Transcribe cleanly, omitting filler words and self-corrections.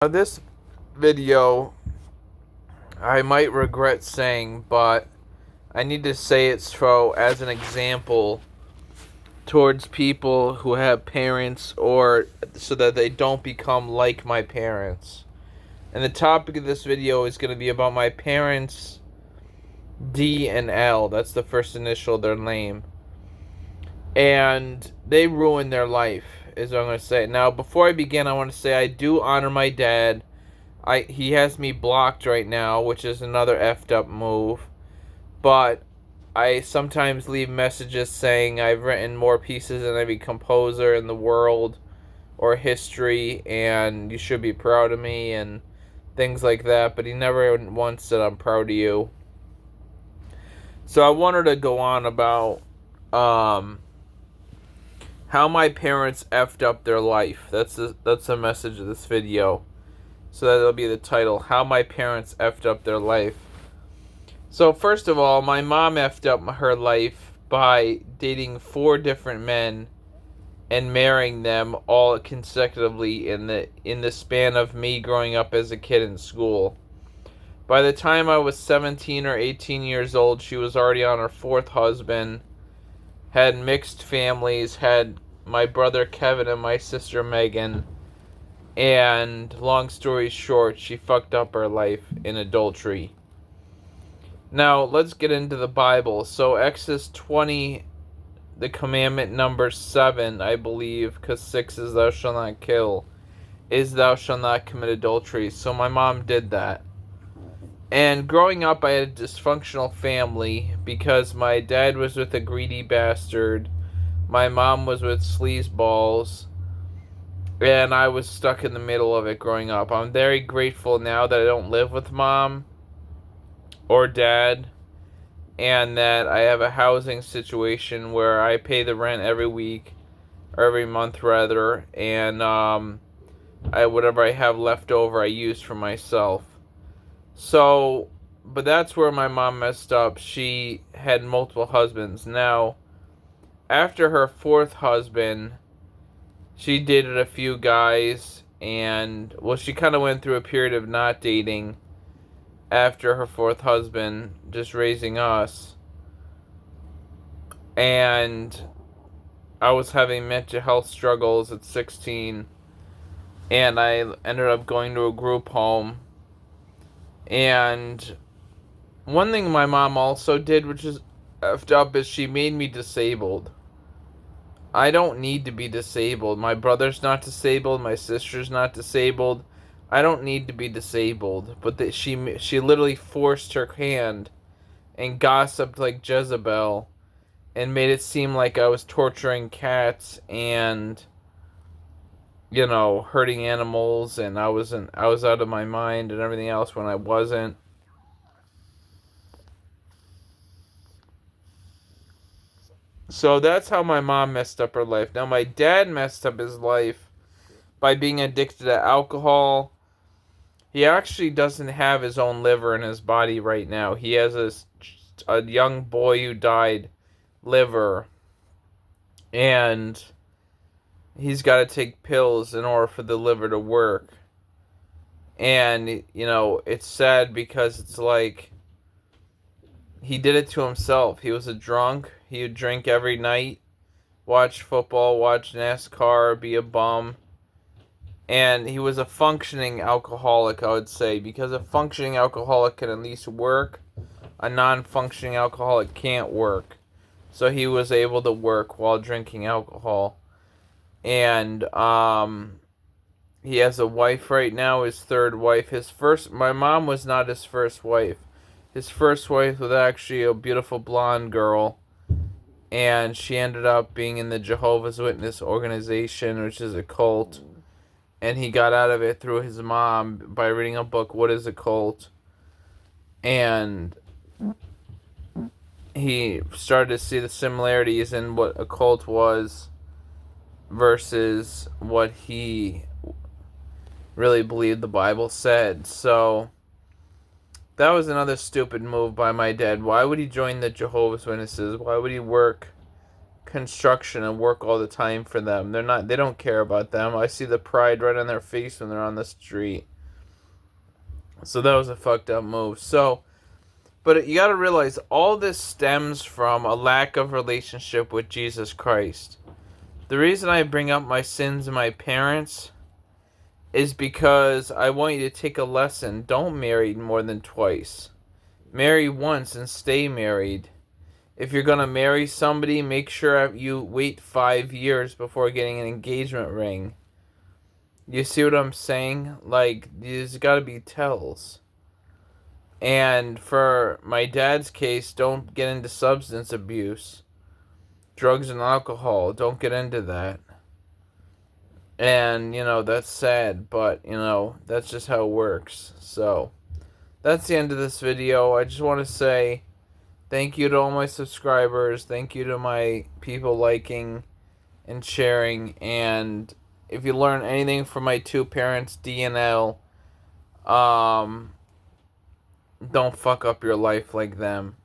This video, I might regret saying, but I need to say it so as an example towards people who have parents, or so that they don't become like my parents. And the topic of this video is going to be about my parents, D and L. That's the first initial of their name. And they ruined their life, is what I'm going to say. Now, before I begin, I want to say I do honor my dad. He has me blocked right now, which is another effed up move. But I sometimes leave messages saying I've written more pieces than every composer in the world or history, and you should be proud of me and things like that. But he never once said I'm proud of you. So I wanted to go on about how my parents effed up their life. That's the message of this video. So that'll be the title, How My Parents Effed Up Their Life. So first of all, my mom effed up her life by dating 4 different men and marrying them all consecutively in the span of me growing up as a kid in school. By the time I was 17 or 18 years old, she was already on her 4th husband, had mixed families, had my brother Kevin and my sister Megan. And long story short, she fucked up her life in adultery. Now, let's get into the Bible. So, Exodus 20, the commandment number 7, I believe, because 6 is thou shalt not kill, is thou shalt not commit adultery. So, my mom did that. And growing up, I had a dysfunctional family because my dad was with a greedy bastard, my mom was with sleazeballs, and I was stuck in the middle of it growing up. I'm very grateful now that I don't live with mom or dad, and that I have a housing situation where I pay the rent every week, or every month rather, and whatever I have left over I use for myself. So, but that's where my mom messed up. She had multiple husbands. Now, after her 4th husband, she dated a few guys, and, well, she kind of went through a period of not dating after her 4th husband, just raising us. And I was having mental health struggles at 16, and I ended up going to a group home. And one thing my mom also did, which is effed up, is she made me disabled. I don't need to be disabled. My brother's not disabled. My sister's not disabled. I don't need to be disabled. But she literally forced her hand and gossiped like Jezebel and made it seem like I was torturing cats and, hurting animals, and I was out of my mind and everything else when I wasn't. So that's how my mom messed up her life. Now my dad messed up his life by being addicted to alcohol. He actually doesn't have his own liver in his body right now. He has a young boy who died liver, and he's got to take pills in order for the liver to work. And, it's sad because it's like he did it to himself. He was a drunk. He would drink every night, watch football, watch NASCAR, be a bum. And he was a functioning alcoholic, I would say, because a functioning alcoholic can at least work. A non-functioning alcoholic can't work. So he was able to work while drinking alcohol. And he has a wife right now, his 3rd wife. My mom was not his first wife. His first wife was actually a beautiful blonde girl. And she ended up being in the Jehovah's Witness organization, which is a cult. And he got out of it through his mom by reading a book, What is a Cult? And he started to see the similarities in what a cult was versus what he really believed the Bible said. So that was another stupid move by my dad. Why would he join the Jehovah's Witnesses? Why would he work construction and work all the time for them. They don't care about them. I see the pride right on their face when they're on the street. So that was a fucked up move. But you got to realize all this stems from a lack of relationship with Jesus Christ. The reason I bring up my sins and my parents is because I want you to take a lesson. Don't marry more than twice. Marry once and stay married. If you're going to marry somebody, make sure you wait 5 years before getting an engagement ring. You see what I'm saying? Like, there's got to be tells. And for my dad's case, don't get into substance abuse. Drugs and alcohol. Don't get into that. And, that's sad, but, that's just how it works. So, that's the end of this video. I just want to say thank you to all my subscribers. Thank you to my people liking and sharing. And if you learn anything from my two parents, D and L, don't fuck up your life like them.